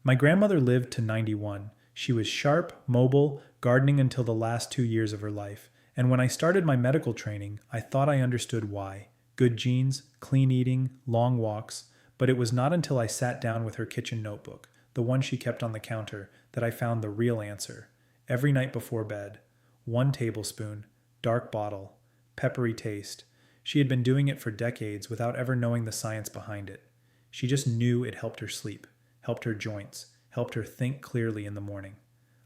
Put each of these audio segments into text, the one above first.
My grandmother lived to 91. She was sharp, mobile, gardening until the last 2 years of her life. And when I started my medical training, I thought I understood why. Good genes, clean eating, long walks. But it was not until I sat down with her kitchen notebook, the one she kept on the counter, that I found the real answer. Every night before bed. 1 tablespoon. Dark bottle. Peppery taste. She had been doing it for decades without ever knowing the science behind it. She just knew it helped her sleep, helped her joints, helped her think clearly in the morning.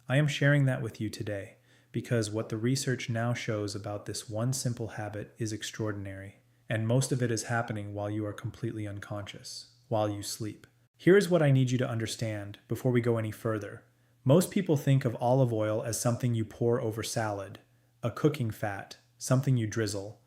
I am sharing that with you today because what the research now shows about this one simple habit is extraordinary, and most of it is happening while you are completely unconscious, while you sleep. Here is what I need you to understand before we go any further. Most people think of olive oil as something you pour over salad, a cooking fat, something you drizzle.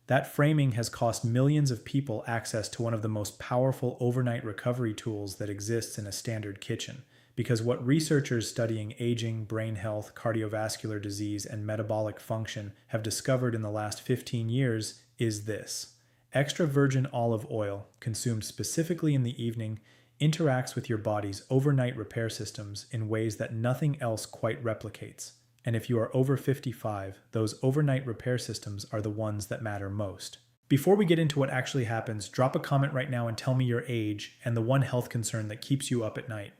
That framing has cost millions of people access to one of the most powerful overnight recovery tools that exists in a standard kitchen, because what researchers studying aging, brain health, cardiovascular disease, and metabolic function have discovered in the last 15 years is this. Extra virgin olive oil, consumed specifically in the evening, interacts with your body's overnight repair systems in ways that nothing else quite replicates. And if you are over 55, those overnight repair systems are the ones that matter most. Before we get into what actually happens, drop a comment right now and tell me your age and the one health concern that keeps you up at night.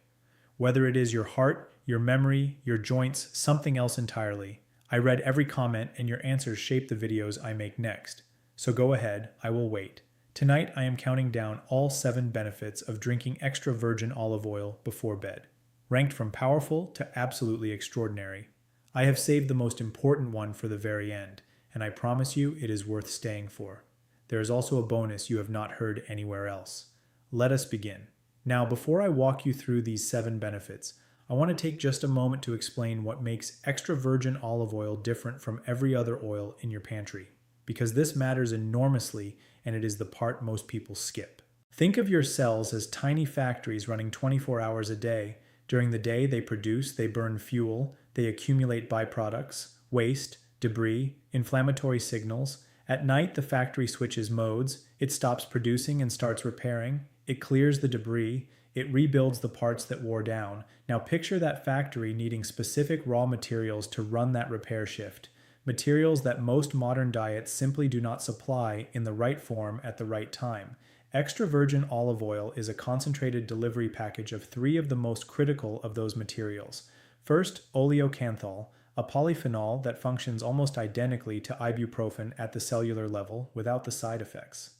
Whether it is your heart, your memory, your joints, something else entirely. I read every comment and your answers shape the videos I make next. So go ahead, I will wait. Tonight I am counting down all 7 benefits of drinking extra virgin olive oil before bed, ranked from powerful to absolutely extraordinary. I have saved the most important one for the very end, and I promise you it is worth staying for. There is also a bonus you have not heard anywhere else. Let us begin. Now, before I walk you through these 7 benefits, I want to take just a moment to explain what makes extra virgin olive oil different from every other oil in your pantry, because this matters enormously and it is the part most people skip. Think of your cells as tiny factories running 24 hours a day. During the day, they produce, they burn fuel, they accumulate byproducts, waste, debris, inflammatory signals. At night, the factory switches modes. It stops producing and starts repairing. It clears the debris. It rebuilds the parts that wore down. Now picture that factory needing specific raw materials to run that repair shift. Materials that most modern diets simply do not supply in the right form at the right time. Extra virgin olive oil is a concentrated delivery package of 3 of the most critical of those materials. First, oleocanthal, a polyphenol that functions almost identically to ibuprofen at the cellular level without the side effects.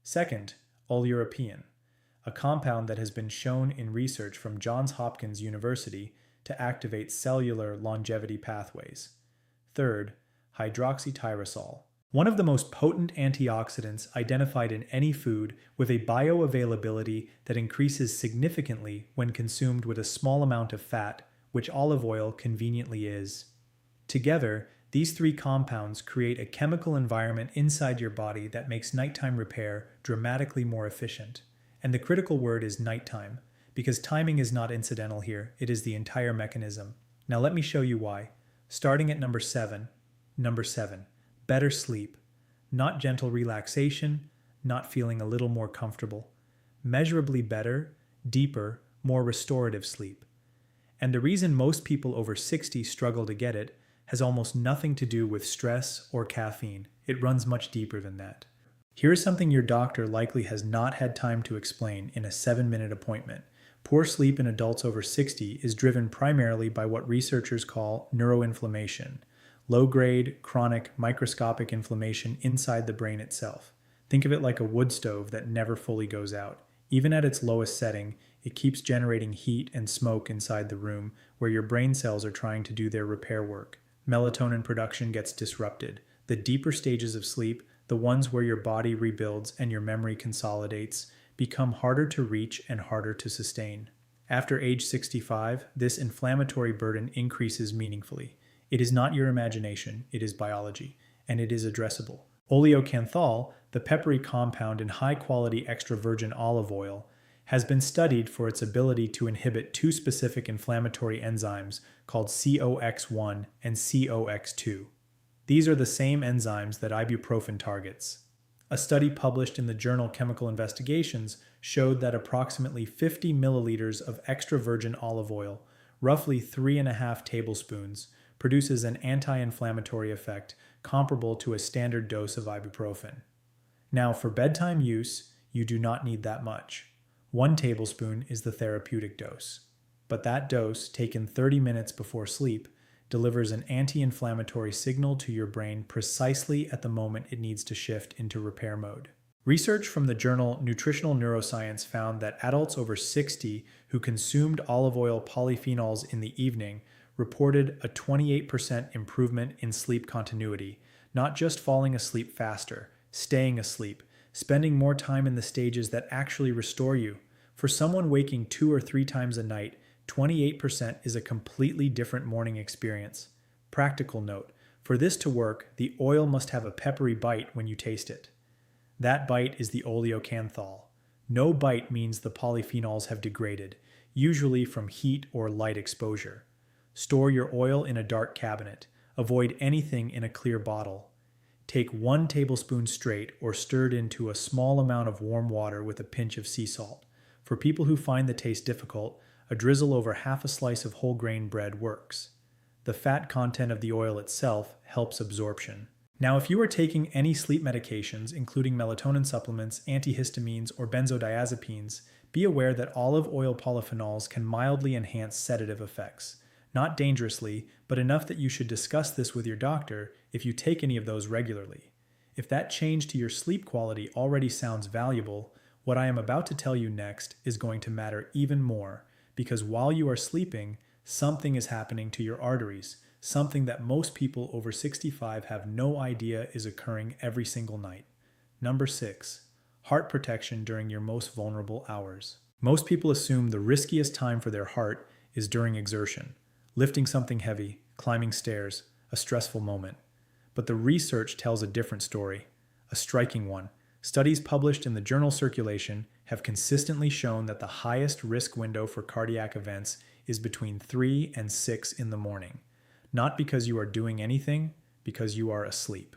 Second, oleuropein, a compound that has been shown in research from Johns Hopkins University to activate cellular longevity pathways. Third, hydroxytyrosol, one of the most potent antioxidants identified in any food with a bioavailability that increases significantly when consumed with a small amount of fat, which olive oil conveniently is. Together, these 3 compounds create a chemical environment inside your body that makes nighttime repair dramatically more efficient. And the critical word is nighttime, because timing is not incidental here, it is the entire mechanism. Now let me show you why. Starting at number 7. Number 7. Better sleep. Not gentle relaxation, not feeling a little more comfortable. Measurably better, deeper, more restorative sleep. And the reason most people over 60 struggle to get it has almost nothing to do with stress or caffeine. It runs much deeper than that. Here is something your doctor likely has not had time to explain in a 7-minute appointment. Poor sleep in adults over 60 is driven primarily by what researchers call neuroinflammation. Low-grade, chronic, microscopic inflammation inside the brain itself. Think of it like a wood stove that never fully goes out. Even at its lowest setting, it keeps generating heat and smoke inside the room where your brain cells are trying to do their repair work. Melatonin production gets disrupted. The deeper stages of sleep, the ones where your body rebuilds and your memory consolidates, become harder to reach and harder to sustain. After age 65, this inflammatory burden increases meaningfully. It is not your imagination, it is biology, and it is addressable. Oleocanthal, the peppery compound in high-quality extra virgin olive oil, has been studied for its ability to inhibit 2 specific inflammatory enzymes called COX-1 and COX-2. These are the same enzymes that ibuprofen targets. A study published in the journal Chemical Investigations showed that approximately 50 milliliters of extra virgin olive oil, roughly 3.5 tablespoons, produces an anti-inflammatory effect comparable to a standard dose of ibuprofen. Now, for bedtime use, you do not need that much. 1 tablespoon is the therapeutic dose. But that dose, taken 30 minutes before sleep, delivers an anti-inflammatory signal to your brain precisely at the moment it needs to shift into repair mode. Research from the journal Nutritional Neuroscience found that adults over 60 who consumed olive oil polyphenols in the evening reported a 28% improvement in sleep continuity, not just falling asleep faster, staying asleep, spending more time in the stages that actually restore you. For someone waking 2 or 3 times a night, 28% is a completely different morning experience. Practical note: for this to work, the oil must have a peppery bite when you taste it. That bite is the oleocanthal. No bite means the polyphenols have degraded, usually from heat or light exposure. Store your oil in a dark cabinet. Avoid anything in a clear bottle. Take 1 tablespoon straight or stirred into a small amount of warm water with a pinch of sea salt. For people who find the taste difficult, a drizzle over half a slice of whole grain bread works. The fat content of the oil itself helps absorption. Now, if you are taking any sleep medications, including melatonin supplements, antihistamines, or benzodiazepines, be aware that olive oil polyphenols can mildly enhance sedative effects. Not dangerously, but enough that you should discuss this with your doctor if you take any of those regularly. If that change to your sleep quality already sounds valuable, what I am about to tell you next is going to matter even more, because while you are sleeping, something is happening to your arteries, something that most people over 65 have no idea is occurring every single night. Number 6. Heart protection during your most vulnerable hours. Most people assume the riskiest time for their heart is during exertion, lifting something heavy, climbing stairs, a stressful moment. But the research tells a different story, a striking one. Studies published in the journal Circulation have consistently shown that the highest risk window for cardiac events is between 3 and 6 in the morning. Not because you are doing anything, because you are asleep.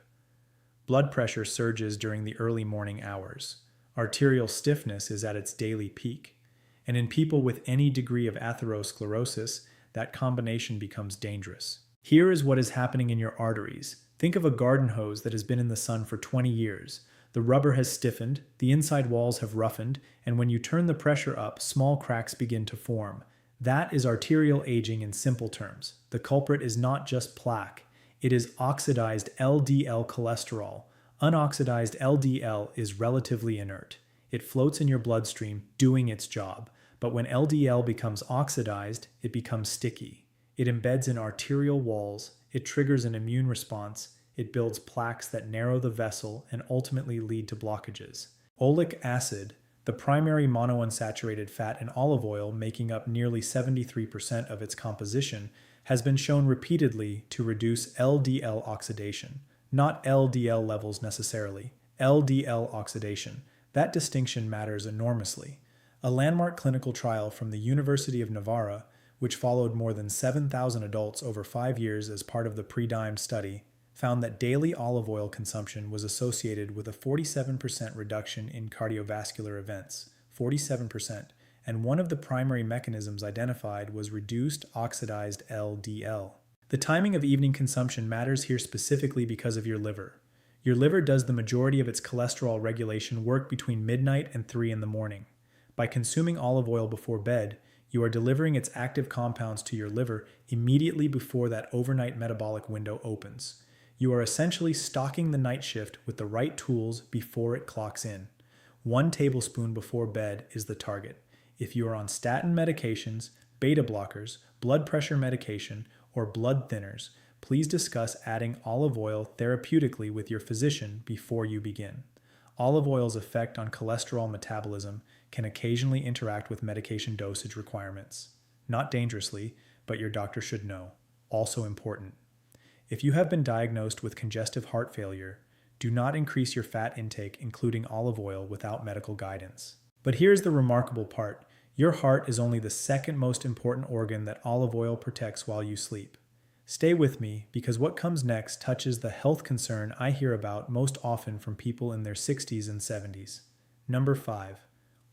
Blood pressure surges during the early morning hours. Arterial stiffness is at its daily peak. And in people with any degree of atherosclerosis, that combination becomes dangerous. Here is what is happening in your arteries. Think of a garden hose that has been in the sun for 20 years. The rubber has stiffened, the inside walls have roughened, and when you turn the pressure up, small cracks begin to form. That is arterial aging in simple terms. The culprit is not just plaque. It is oxidized LDL cholesterol. Unoxidized LDL is relatively inert. It floats in your bloodstream, doing its job. But when LDL becomes oxidized, it becomes sticky. It embeds in arterial walls, it triggers an immune response, it builds plaques that narrow the vessel and ultimately lead to blockages. Oleic acid, the primary monounsaturated fat in olive oil making up nearly 73% of its composition, has been shown repeatedly to reduce LDL oxidation. Not LDL levels necessarily, LDL oxidation. That distinction matters enormously. A landmark clinical trial from the University of Navarra, which followed more than 7,000 adults over 5 years as part of the PREDIME study, found that daily olive oil consumption was associated with a 47% reduction in cardiovascular events, 47%, and one of the primary mechanisms identified was reduced oxidized LDL. The timing of evening consumption matters here specifically because of your liver. Your liver does the majority of its cholesterol regulation work between midnight and 3 in the morning. By consuming olive oil before bed, you are delivering its active compounds to your liver immediately before that overnight metabolic window opens. You are essentially stocking the night shift with the right tools before it clocks in. 1 tablespoon before bed is the target. If you are on statin medications, beta blockers, blood pressure medication, or blood thinners, please discuss adding olive oil therapeutically with your physician before you begin. Olive oil's effect on cholesterol metabolism can occasionally interact with medication dosage requirements. Not dangerously, but your doctor should know. Also important. If you have been diagnosed with congestive heart failure, do not increase your fat intake, including olive oil, without medical guidance. But here's the remarkable part. Your heart is only the second most important organ that olive oil protects while you sleep. Stay with me because what comes next touches the health concern I hear about most often from people in their 60s and 70s. Number 5.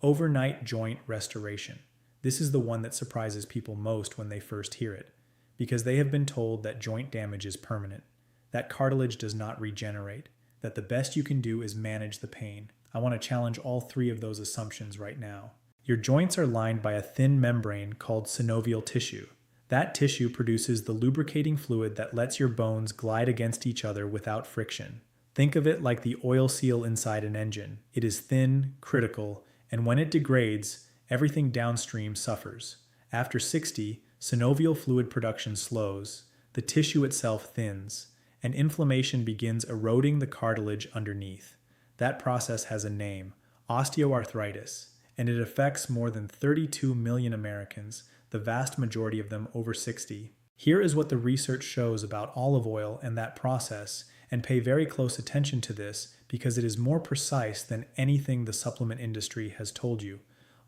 Overnight joint restoration. This is the one that surprises people most when they first hear it, because they have been told that joint damage is permanent, that cartilage does not regenerate, that the best you can do is manage the pain. I want to challenge all three of those assumptions right now. Your joints are lined by a thin membrane called synovial tissue. That tissue produces the lubricating fluid that lets your bones glide against each other without friction. Think of it like the oil seal inside an engine. It is thin, critical, and when it degrades, everything downstream suffers. After 60, synovial fluid production slows, the tissue itself thins, and inflammation begins eroding the cartilage underneath. That process has a name, osteoarthritis, and it affects more than 32 million Americans, the vast majority of them over 60. Here is what the research shows about olive oil and that process, and pay very close attention to this because it is more precise than anything the supplement industry has told you.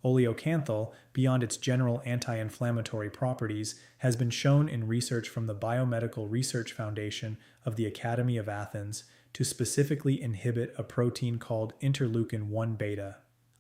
Oleocanthal, beyond its general anti-inflammatory properties, has been shown in research from the Biomedical Research Foundation of the Academy of Athens to specifically inhibit a protein called interleukin-1 beta,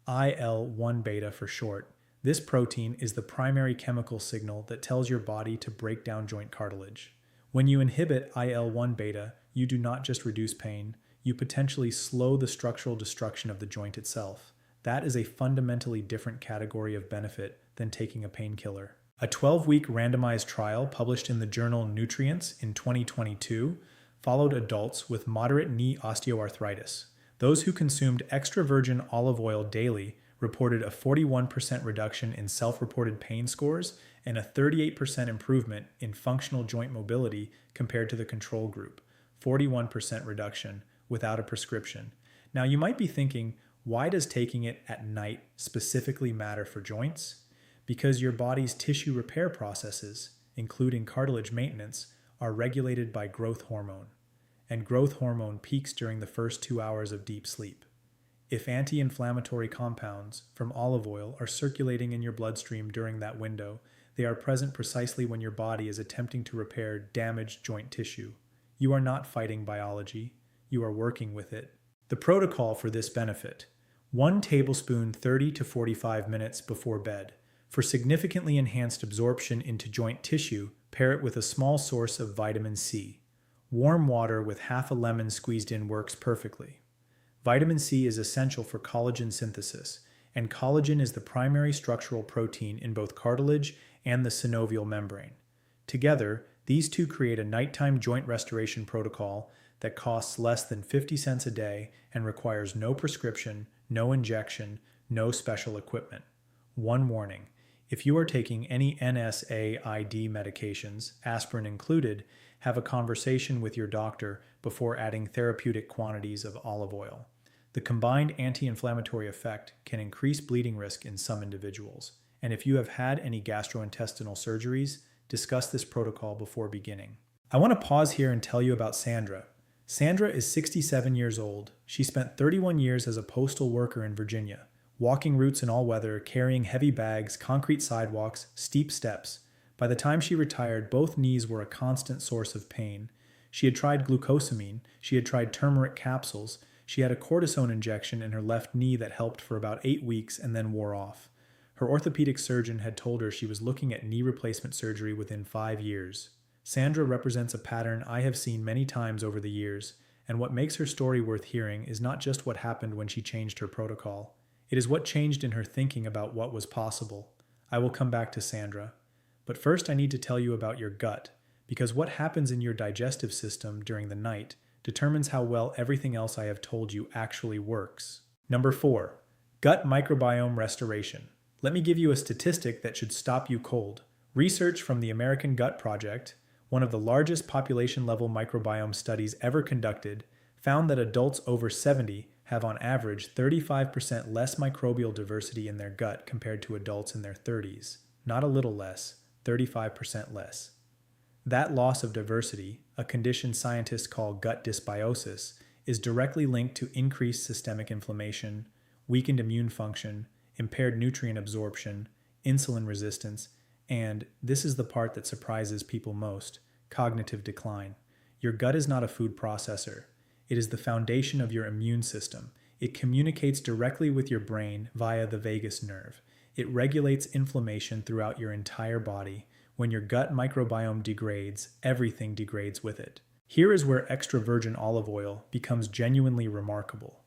IL-1 beta for short. This protein is the primary chemical signal that tells your body to break down joint cartilage. When you inhibit IL-1 beta, you do not just reduce pain, you potentially slow the structural destruction of the joint itself. That is a fundamentally different category of benefit than taking a painkiller. A 12-week randomized trial published in the journal Nutrients in 2022 followed adults with moderate knee osteoarthritis. Those who consumed extra virgin olive oil daily reported a 41% reduction in self-reported pain scores and a 38% improvement in functional joint mobility compared to the control group, 41% reduction without a prescription. Now you might be thinking, why does taking it at night specifically matter for joints? Because your body's tissue repair processes, including cartilage maintenance, are regulated by growth hormone, and growth hormone peaks during the first 2 hours of deep sleep. If anti-inflammatory compounds from olive oil are circulating in your bloodstream during that window, they are present precisely when your body is attempting to repair damaged joint tissue. You are not fighting biology, you are working with it. The protocol for this benefit: 1 tablespoon 30 to 45 minutes before bed. For significantly enhanced absorption into joint tissue, pair it with a small source of vitamin C. Warm water with half a lemon squeezed in works perfectly. Vitamin C is essential for collagen synthesis, and collagen is the primary structural protein in both cartilage and the synovial membrane. Together, these two create a nighttime joint restoration protocol that costs less than 50 cents a day and requires no prescription, no injection, no special equipment. One warning: if you are taking any NSAID medications, aspirin included, have a conversation with your doctor before adding therapeutic quantities of olive oil. The combined anti-inflammatory effect can increase bleeding risk in some individuals, and if you have had any gastrointestinal surgeries, discuss this protocol before beginning. I want to pause here and tell you about Sandra. Sandra is 67 years old. She spent 31 years as a postal worker in Virginia, walking routes in all weather, carrying heavy bags, concrete sidewalks, steep steps. By the time she retired, both knees were a constant source of pain. She had tried glucosamine, she had tried turmeric capsules, she had a cortisone injection in her left knee that helped for about 8 weeks and then wore off. Her orthopedic surgeon had told her she was looking at knee replacement surgery within 5 years. Sandra represents a pattern I have seen many times over the years, and what makes her story worth hearing is not just what happened when she changed her protocol. It is what changed in her thinking about what was possible. I will come back to Sandra. But first I need to tell you about your gut, because what happens in your digestive system during the night determines how well everything else I have told you actually works. Number 4, gut microbiome restoration. Let me give you a statistic that should stop you cold. Research from the American Gut Project, one of the largest population-level microbiome studies ever conducted, found that adults over 70 have on average 35% less microbial diversity in their gut compared to adults in their 30s. Not a little less, 35% less. That loss of diversity, a condition scientists call gut dysbiosis, is directly linked to increased systemic inflammation, weakened immune function, impaired nutrient absorption, insulin resistance, and, this is the part that surprises people most, cognitive decline. Your gut is not a food processor. It is the foundation of your immune system. It communicates directly with your brain via the vagus nerve. It regulates inflammation throughout your entire body. When your gut microbiome degrades, everything degrades with it. Here is where extra virgin olive oil becomes genuinely remarkable.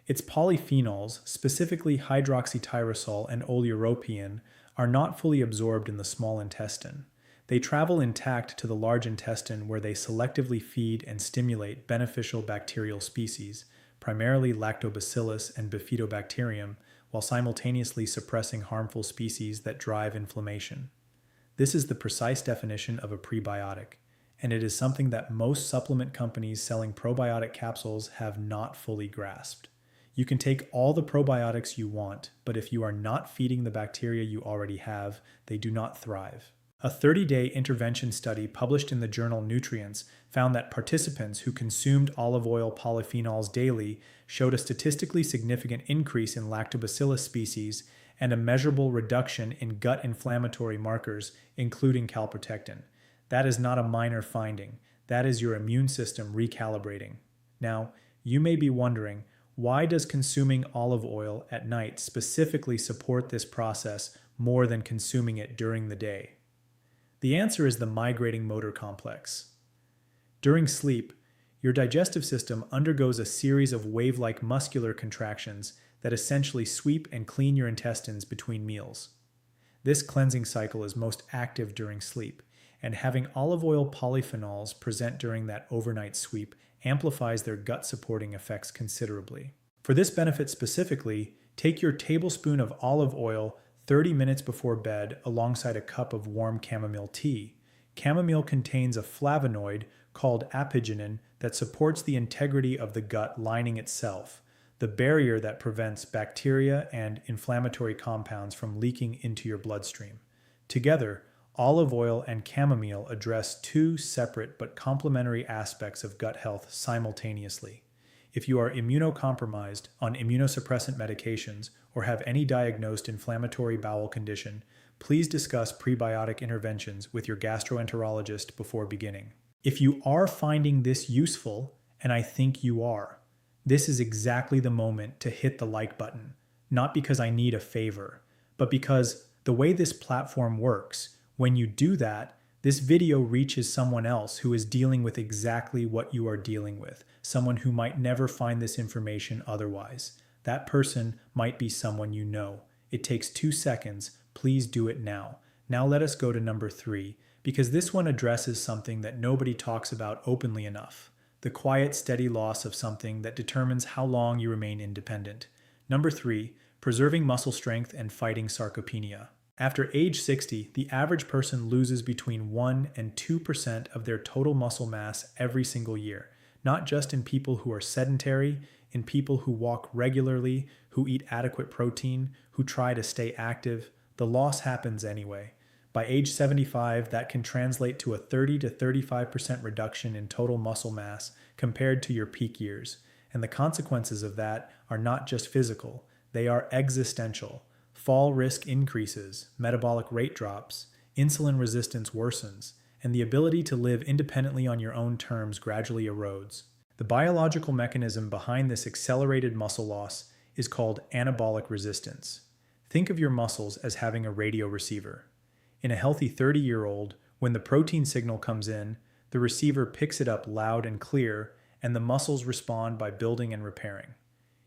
Its polyphenols, specifically hydroxytyrosol and oleuropein, are not fully absorbed in the small intestine. They travel intact to the large intestine where they selectively feed and stimulate beneficial bacterial species, primarily lactobacillus and bifidobacterium, while simultaneously suppressing harmful species that drive inflammation. This is the precise definition of a prebiotic, and it is something that most supplement companies selling probiotic capsules have not fully grasped. You can take all the probiotics you want, but if you are not feeding the bacteria you already have, they do not thrive. A 30-day intervention study published in the journal Nutrients found that participants who consumed olive oil polyphenols daily showed a statistically significant increase in lactobacillus species and a measurable reduction in gut inflammatory markers, including calprotectin. That is not a minor finding. That is your immune system recalibrating. Now, you may be wondering, why does consuming olive oil at night specifically support this process more than consuming it during the day? The answer is the migrating motor complex. During sleep, your digestive system undergoes a series of wave-like muscular contractions that essentially sweep and clean your intestines between meals. This cleansing cycle is most active during sleep, and having olive oil polyphenols present during that overnight sweep amplifies their gut-supporting effects considerably. For this benefit specifically, take your tablespoon of olive oil 30 minutes before bed alongside a cup of warm chamomile tea. Chamomile contains a flavonoid called apigenin that supports the integrity of the gut lining itself, the barrier that prevents bacteria and inflammatory compounds from leaking into your bloodstream. Together, olive oil and chamomile address two separate but complementary aspects of gut health simultaneously. If you are immunocompromised on immunosuppressant medications or have any diagnosed inflammatory bowel condition, please discuss prebiotic interventions with your gastroenterologist before beginning. If you are finding this useful, and I think you are, this is exactly the moment to hit the like button, not because I need a favor, but because the way this platform works, when you do that, this video reaches someone else who is dealing with exactly what you are dealing with, someone who might never find this information otherwise. That person might be someone you know. It takes 2 seconds. Please do it now. Now let us go to number 3, because this one addresses something that nobody talks about openly enough: the quiet, steady loss of something that determines how long you remain independent. Number 3, preserving muscle strength and fighting sarcopenia. After age 60, the average person loses between 1 and 2% of their total muscle mass every single year, not just in people who are sedentary, in people who walk regularly, who eat adequate protein, who try to stay active. The loss happens anyway. By age 75, that can translate to a 30 to 35% reduction in total muscle mass compared to your peak years. And the consequences of that are not just physical, they are existential. Fall risk increases, metabolic rate drops, insulin resistance worsens, and the ability to live independently on your own terms gradually erodes. The biological mechanism behind this accelerated muscle loss is called anabolic resistance. Think of your muscles as having a radio receiver. In a healthy 30-year-old, when the protein signal comes in, the receiver picks it up loud and clear, and the muscles respond by building and repairing.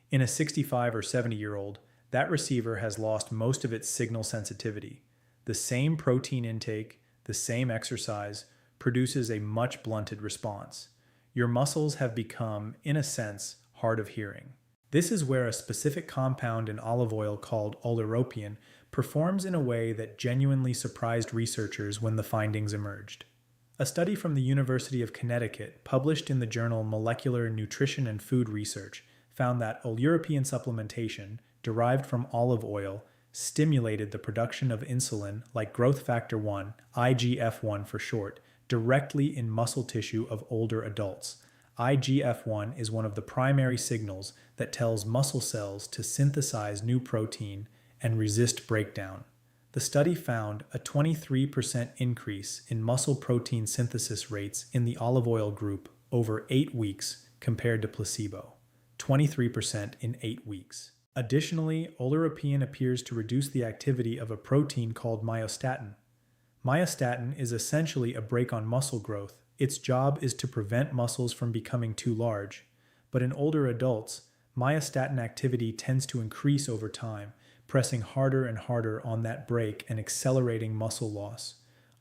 In a 65 or 70-year-old, that receiver has lost most of its signal sensitivity. The same protein intake, the same exercise, produces a much blunted response. Your muscles have become, in a sense, hard of hearing. This is where a specific compound in olive oil called oleuropein performs in a way that genuinely surprised researchers when the findings emerged. A study from the University of Connecticut, published in the journal Molecular Nutrition and Food Research, found that oleuropein supplementation, derived from olive oil, stimulated the production of insulin like growth factor 1, IGF-1 for short, directly in muscle tissue of older adults. IGF-1 is one of the primary signals that tells muscle cells to synthesize new protein and resist breakdown. The study found a 23% increase in muscle protein synthesis rates in the olive oil group over 8 weeks compared to placebo. 23% in 8 weeks. Additionally, oleuropein appears to reduce the activity of a protein called myostatin. Myostatin is essentially a brake on muscle growth. Its job is to prevent muscles from becoming too large. But in older adults, myostatin activity tends to increase over time, pressing harder and harder on that brake and accelerating muscle loss.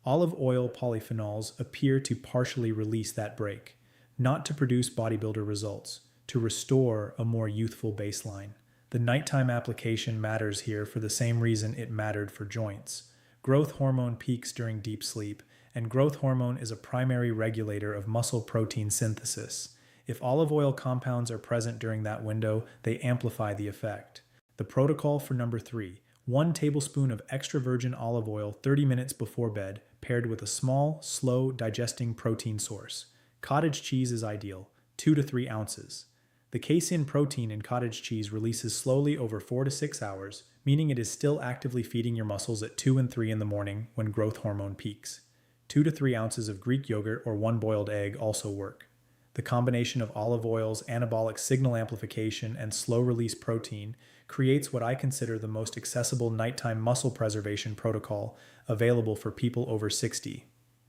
Olive oil polyphenols appear to partially release that brake, not to produce bodybuilder results, to restore a more youthful baseline. The nighttime application matters here for the same reason it mattered for joints. Growth hormone peaks during deep sleep, and growth hormone is a primary regulator of muscle protein synthesis. If olive oil compounds are present during that window, they amplify the effect. The protocol for number 3: 1 tablespoon of extra virgin olive oil 30 minutes before bed, paired with a small, slow digesting protein source. Cottage cheese is ideal, 2 to 3 ounces. The casein protein in cottage cheese releases slowly over 4 to 6 hours, meaning it is still actively feeding your muscles at 2 and 3 in the morning when growth hormone peaks. 2 to 3 ounces of Greek yogurt or 1 boiled egg also work. The combination of olive oil's anabolic signal amplification and slow-release protein creates what I consider the most accessible nighttime muscle preservation protocol available for people over 60.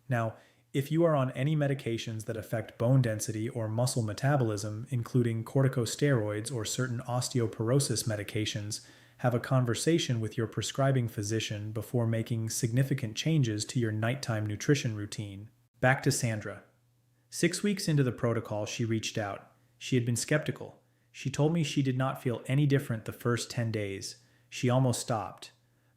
Now, if you are on any medications that affect bone density or muscle metabolism, including corticosteroids or certain osteoporosis medications, have a conversation with your prescribing physician before making significant changes to your nighttime nutrition routine. Back to Sandra. 6 weeks into the protocol, she reached out. She had been skeptical. She told me she did not feel any different the first 10 days. She almost stopped.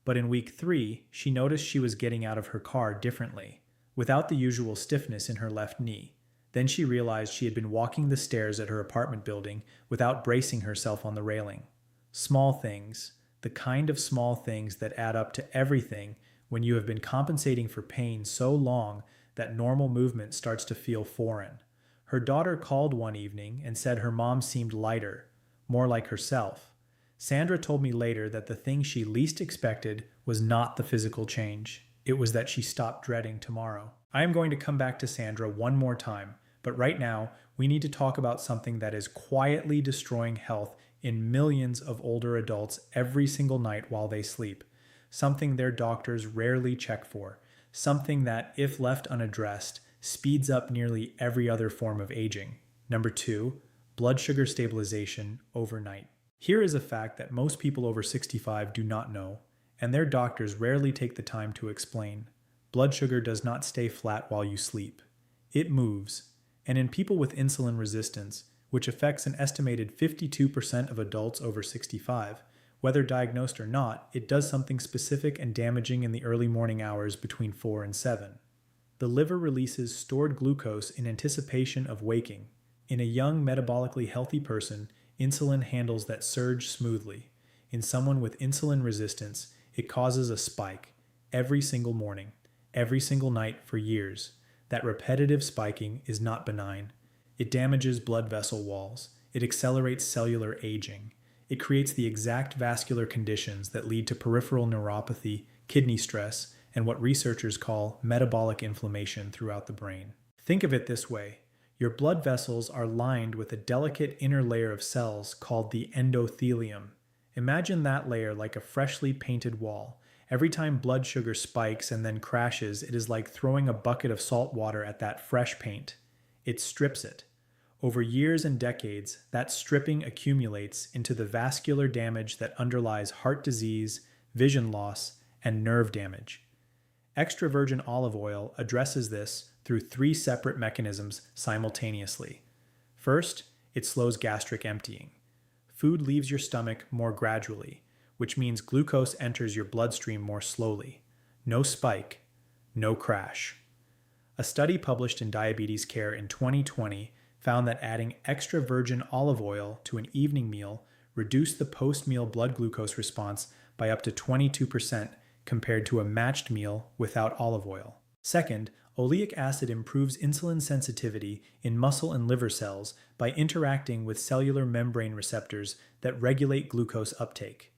But in week 3, she noticed she was getting out of her car differently, without the usual stiffness in her left knee. Then she realized she had been walking the stairs at her apartment building without bracing herself on the railing. Small things, the kind of small things that add up to everything when you have been compensating for pain so long that normal movement starts to feel foreign. Her daughter called one evening and said her mom seemed lighter, more like herself. Sandra told me later that the thing she least expected was not the physical change. It was that she stopped dreading tomorrow. I am going to come back to Sandra one more time, but right now we need to talk about something that is quietly destroying health in millions of older adults every single night while they sleep. Something their doctors rarely check for. Something that, if left unaddressed, speeds up nearly every other form of aging. Number 2, blood sugar stabilization overnight. Here is a fact that most people over 65 do not know, and their doctors rarely take the time to explain. Blood sugar does not stay flat while you sleep. It moves, and in people with insulin resistance, which affects an estimated 52% of adults over 65, whether diagnosed or not, it does something specific and damaging in the early morning hours between 4 and 7. The liver releases stored glucose in anticipation of waking. In a young, metabolically healthy person, insulin handles that surge smoothly. In someone with insulin resistance, it causes a spike every single morning, every single night for years. That repetitive spiking is not benign. It damages blood vessel walls. It accelerates cellular aging. It creates the exact vascular conditions that lead to peripheral neuropathy, kidney stress, and what researchers call metabolic inflammation throughout the brain. Think of it this way. Your blood vessels are lined with a delicate inner layer of cells called the endothelium. Imagine that layer like a freshly painted wall. Every time blood sugar spikes and then crashes, it is like throwing a bucket of salt water at that fresh paint. It strips it. Over years and decades, that stripping accumulates into the vascular damage that underlies heart disease, vision loss, and nerve damage. Extra virgin olive oil addresses this through 3 separate mechanisms simultaneously. First, it slows gastric emptying. Food leaves your stomach more gradually, which means glucose enters your bloodstream more slowly. No spike, no crash. A study published in Diabetes Care in 2020 found that adding extra virgin olive oil to an evening meal reduced the post-meal blood glucose response by up to 22% compared to a matched meal without olive oil. Second, oleic acid improves insulin sensitivity in muscle and liver cells by interacting with cellular membrane receptors that regulate glucose uptake.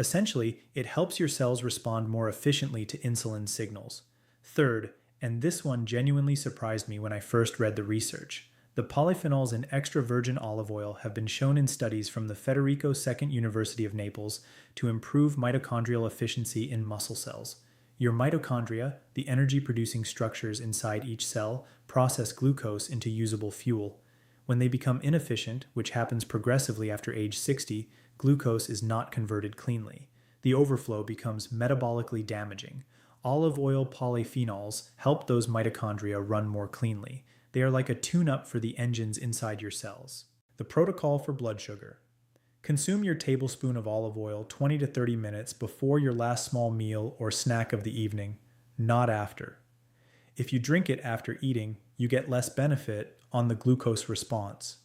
Essentially, it helps your cells respond more efficiently to insulin signals. Third, and this one genuinely surprised me when I first read the research, the polyphenols in extra virgin olive oil have been shown in studies from the Federico II University of Naples to improve mitochondrial efficiency in muscle cells. Your mitochondria, the energy-producing structures inside each cell, process glucose into usable fuel. When they become inefficient, which happens progressively after age 60, glucose is not converted cleanly. The overflow becomes metabolically damaging. Olive oil polyphenols help those mitochondria run more cleanly. They are like a tune-up for the engines inside your cells. The protocol for blood sugar. Consume your tablespoon of olive oil 20 to 30 minutes before your last small meal or snack of the evening, not after. If you drink it after eating, you get less benefit on the glucose response.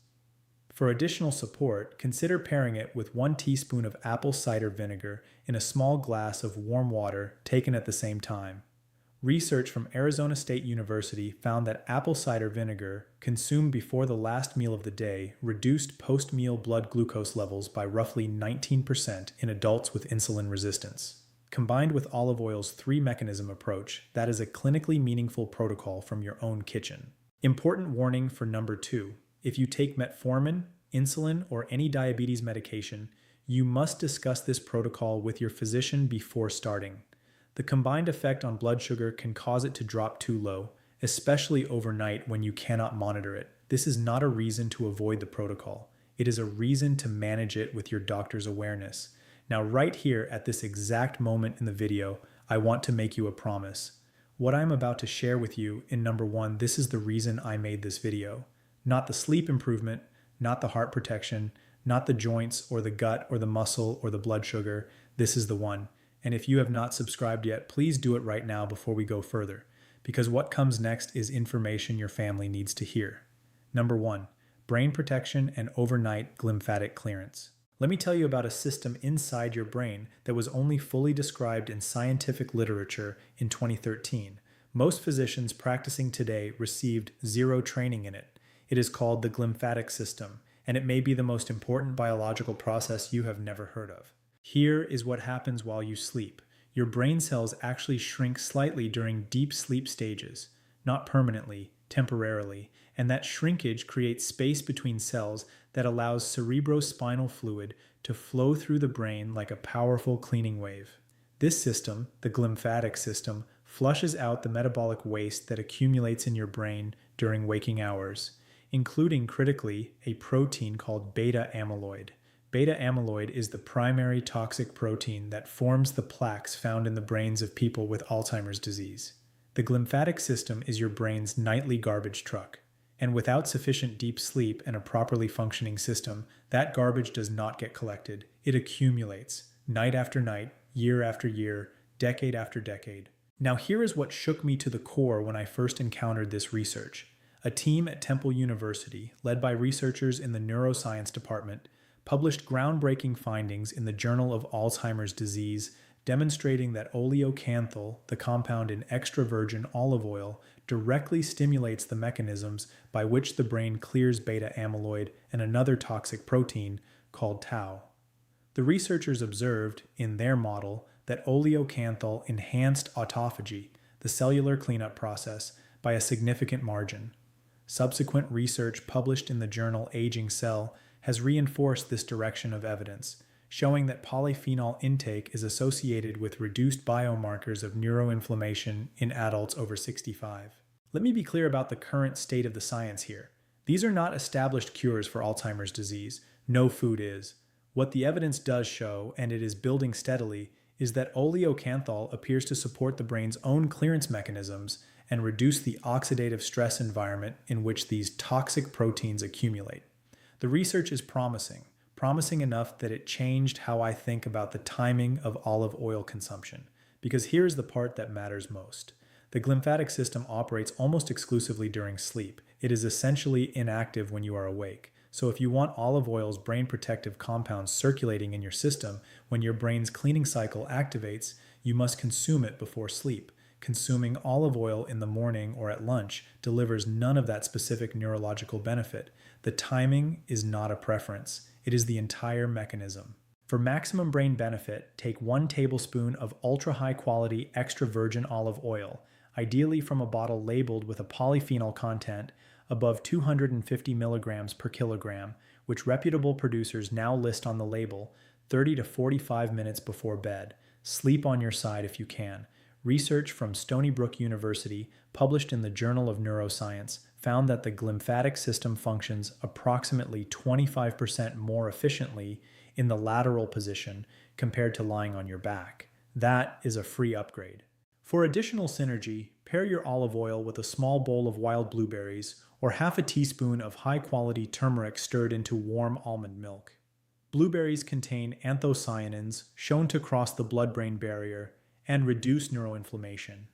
For additional support, consider pairing it with 1 teaspoon of apple cider vinegar in a small glass of warm water taken at the same time. Research from Arizona State University found that apple cider vinegar, consumed before the last meal of the day, reduced post-meal blood glucose levels by roughly 19% in adults with insulin resistance. Combined with olive oil's 3-mechanism approach, that is a clinically meaningful protocol from your own kitchen. Important warning for number 2. If you take metformin, insulin, or any diabetes medication, you must discuss this protocol with your physician before starting. The combined effect on blood sugar can cause it to drop too low, especially overnight when you cannot monitor it. This is not a reason to avoid the protocol. It is a reason to manage it with your doctor's awareness. Now, right here at this exact moment in the video, I want to make you a promise. What I'm about to share with you in number 1, this is the reason I made this video. Not the sleep improvement, not the heart protection, not the joints or the gut or the muscle or the blood sugar. This is the one. And if you have not subscribed yet, please do it right now before we go further, because what comes next is information your family needs to hear. Number 1, brain protection and overnight lymphatic clearance. Let me tell you about a system inside your brain that was only fully described in scientific literature in 2013. Most physicians practicing today received 0 training in it. It is called the glymphatic system, and it may be the most important biological process you have never heard of. Here is what happens while you sleep. Your brain cells actually shrink slightly during deep sleep stages, not permanently, temporarily, and that shrinkage creates space between cells that allows cerebrospinal fluid to flow through the brain like a powerful cleaning wave. This system, the glymphatic system, flushes out the metabolic waste that accumulates in your brain during waking hours, including critically a protein called beta amyloid. Beta amyloid is the primary toxic protein that forms the plaques found in the brains of people with Alzheimer's disease. The glymphatic system is your brain's nightly garbage truck, and without sufficient deep sleep and a properly functioning system, that garbage does not get collected. It accumulates, night after night, year after year, decade after decade. Now here is what shook me to the core when I first encountered this research. A team at Temple University, led by researchers in the neuroscience department, published groundbreaking findings in the Journal of Alzheimer's Disease demonstrating that oleocanthal, the compound in extra virgin olive oil, directly stimulates the mechanisms by which the brain clears beta amyloid and another toxic protein called tau. The researchers observed, in their model, that oleocanthal enhanced autophagy, the cellular cleanup process, by a significant margin. Subsequent research published in the journal Aging Cell has reinforced this direction of evidence, showing that polyphenol intake is associated with reduced biomarkers of neuroinflammation in adults over 65. Let me be clear about the current state of the science here. These are not established cures for Alzheimer's disease. No food is. What the evidence does show, and it is building steadily, is that oleocanthal appears to support the brain's own clearance mechanisms and reduce the oxidative stress environment in which these toxic proteins accumulate. The research is promising enough that it changed how I think about the timing of olive oil consumption, because here's the part that matters most. The glymphatic system operates almost exclusively during sleep. It is essentially inactive when you are awake. So if you want olive oil's brain protective compounds circulating in your system when your brain's cleaning cycle activates, you must consume it before sleep. Consuming olive oil in the morning or at lunch delivers none of that specific neurological benefit. The timing is not a preference. It is the entire mechanism. For maximum brain benefit, take 1 tablespoon of ultra high quality extra virgin olive oil, ideally from a bottle labeled with a polyphenol content above 250 milligrams per kilogram, which reputable producers now list on the label, 30 to 45 minutes before bed. Sleep on your side if you can. Research from Stony Brook University, published in the Journal of Neuroscience, found that the glymphatic system functions approximately 25% more efficiently in the lateral position compared to lying on your back. That is a free upgrade. For additional synergy, pair your olive oil with a small bowl of wild blueberries or half a teaspoon of high-quality turmeric stirred into warm almond milk. Blueberries contain anthocyanins shown to cross the blood-brain barrier and reduce neuroinflammation.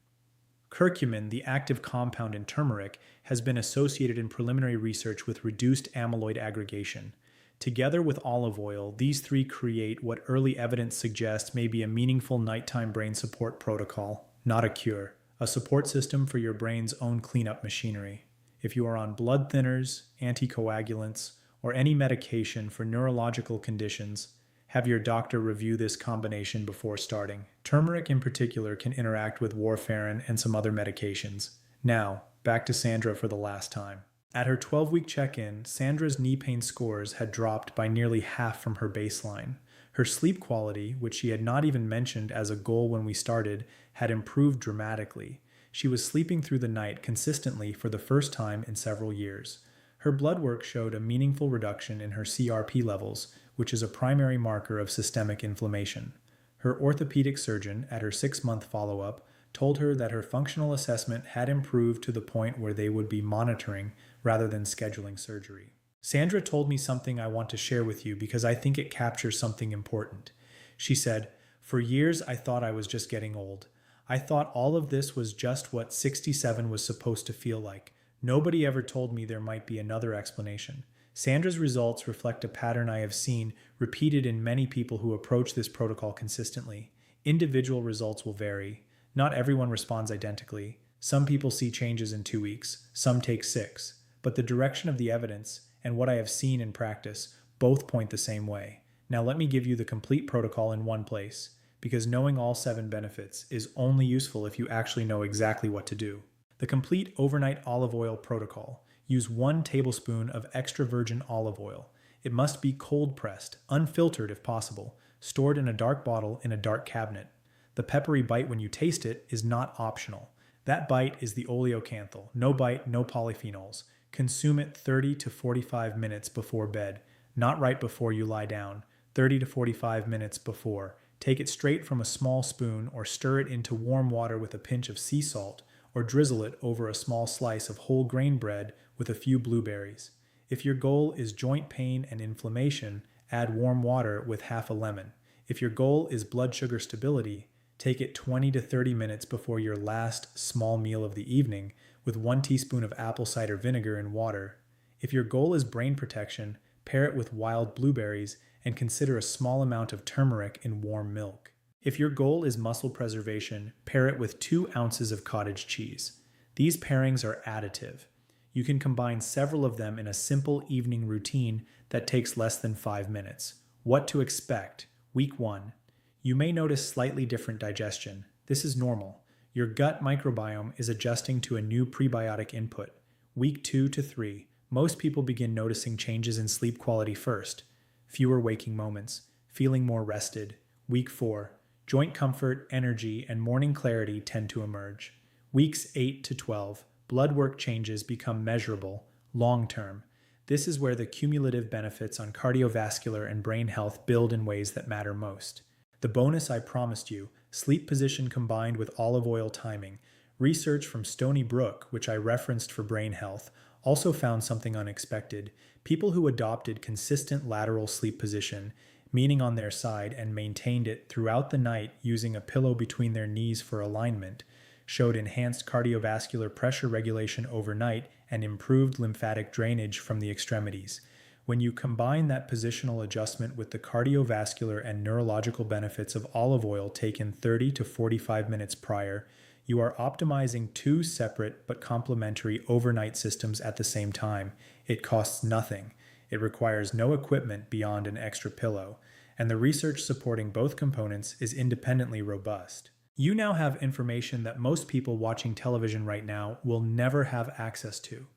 Curcumin, the active compound in turmeric, has been associated in preliminary research with reduced amyloid aggregation. Together with olive oil, these three create what early evidence suggests may be a meaningful nighttime brain support protocol, not a cure, a support system for your brain's own cleanup machinery. If you are on blood thinners, anticoagulants, or any medication for neurological conditions, have your doctor review this combination before starting. Turmeric in particular can interact with warfarin and some other medications. Now, back to Sandra for the last time. At her 12-week check-in, Sandra's knee pain scores had dropped by nearly half from her baseline. Her sleep quality, which she had not even mentioned as a goal when we started, had improved dramatically. She was sleeping through the night consistently for the first time in several years. Her blood work showed a meaningful reduction in her CRP levels, which is a primary marker of systemic inflammation. Her orthopedic surgeon, at her 6-month follow-up, told her that her functional assessment had improved to the point where they would be monitoring rather than scheduling surgery. Sandra told me something I want to share with you because I think it captures something important. She said, "For years I thought I was just getting old. I thought all of this was just what 67 was supposed to feel like. Nobody ever told me there might be another explanation." Sandra's results reflect a pattern I have seen repeated in many people who approach this protocol consistently. Individual results will vary. Not everyone responds identically. Some people see changes in 2 weeks, some take 6. But the direction of the evidence and what I have seen in practice both point the same way. Now let me give you the complete protocol in one place, because knowing all 7 benefits is only useful if you actually know exactly what to do. The complete overnight olive oil protocol. Use 1 tablespoon of extra virgin olive oil. It must be cold pressed, unfiltered if possible, stored in a dark bottle in a dark cabinet. The peppery bite when you taste it is not optional. That bite is the oleocanthal. No bite, no polyphenols. Consume it 30 to 45 minutes before bed, not right before you lie down, 30 to 45 minutes before. Take it straight from a small spoon or stir it into warm water with a pinch of sea salt, or drizzle it over a small slice of whole grain bread with a few blueberries. If your goal is joint pain and inflammation, add warm water with half a lemon. If your goal is blood sugar stability, take it 20 to 30 minutes before your last small meal of the evening with 1 teaspoon of apple cider vinegar in water. If your goal is brain protection, pair it with wild blueberries and consider a small amount of turmeric in warm milk. If your goal is muscle preservation, pair it with 2 ounces of cottage cheese. These pairings are additive. You can combine several of them in a simple evening routine that takes less than 5 minutes. What to expect? Week 1. You may notice slightly different digestion. This is normal. Your gut microbiome is adjusting to a new prebiotic input. Week 2 to 3. Most people begin noticing changes in sleep quality first. Fewer waking moments. Feeling more rested. Week 4. Joint comfort, energy, and morning clarity tend to emerge. Weeks 8 to 12. Blood work changes become measurable, long-term. This is where the cumulative benefits on cardiovascular and brain health build in ways that matter most. The bonus I promised you, sleep position combined with olive oil timing. Research from Stony Brook, which I referenced for brain health, also found something unexpected. People who adopted consistent lateral sleep position, meaning on their side, and maintained it throughout the night using a pillow between their knees for alignment, showed enhanced cardiovascular pressure regulation overnight and improved lymphatic drainage from the extremities. When you combine that positional adjustment with the cardiovascular and neurological benefits of olive oil taken 30 to 45 minutes prior, you are optimizing 2 separate but complementary overnight systems at the same time. It costs nothing. It requires no equipment beyond an extra pillow. and the research supporting both components is independently robust. You now have information that most people watching television right now will never have access to.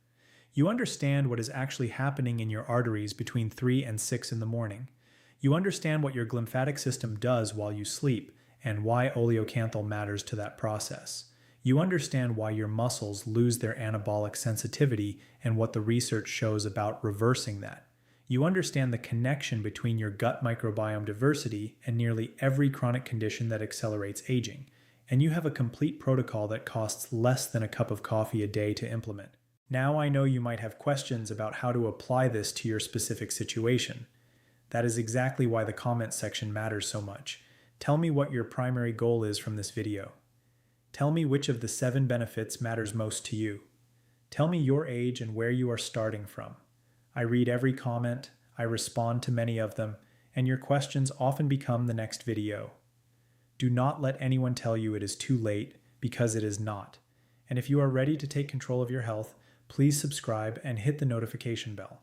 You understand what is actually happening in your arteries between 3 and 6 in the morning. You understand what your glymphatic system does while you sleep and why oleocanthal matters to that process. You understand why your muscles lose their anabolic sensitivity and what the research shows about reversing that. You understand the connection between your gut microbiome diversity and nearly every chronic condition that accelerates aging. And you have a complete protocol that costs less than a cup of coffee a day to implement. Now I know you might have questions about how to apply this to your specific situation. That is exactly why the comments section matters so much. Tell me what your primary goal is from this video. Tell me which of the 7 benefits matters most to you. Tell me your age and where you are starting from. I read every comment, I respond to many of them, and your questions often become the next video. Do not let anyone tell you it is too late, because it is not. And if you are ready to take control of your health, please subscribe and hit the notification bell.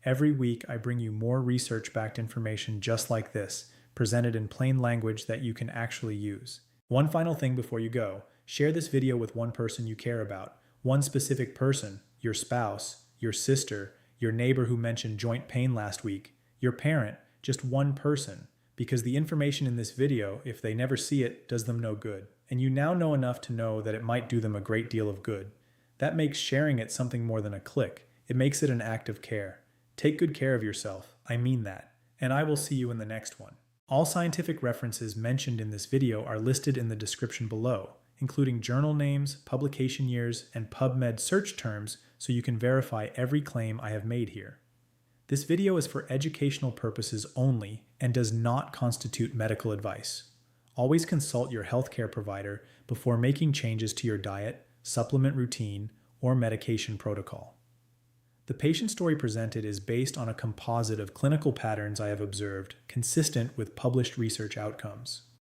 Every week I bring you more research-backed information just like this, presented in plain language that you can actually use. One final thing before you go, share this video with one person you care about, one specific person, your spouse, your sister, your neighbor who mentioned joint pain last week, your parent, just one person, because the information in this video, if they never see it, does them no good. And you now know enough to know that it might do them a great deal of good. That makes sharing it something more than a click. It makes it an act of care. Take good care of yourself. I mean that. And I will see you in the next one. All scientific references mentioned in this video are listed in the description below, including journal names, publication years, and PubMed search terms so you can verify every claim I have made here. This video is for educational purposes only and does not constitute medical advice. Always consult your healthcare provider before making changes to your diet, supplement routine, or medication protocol. The patient story presented is based on a composite of clinical patterns I have observed consistent with published research outcomes.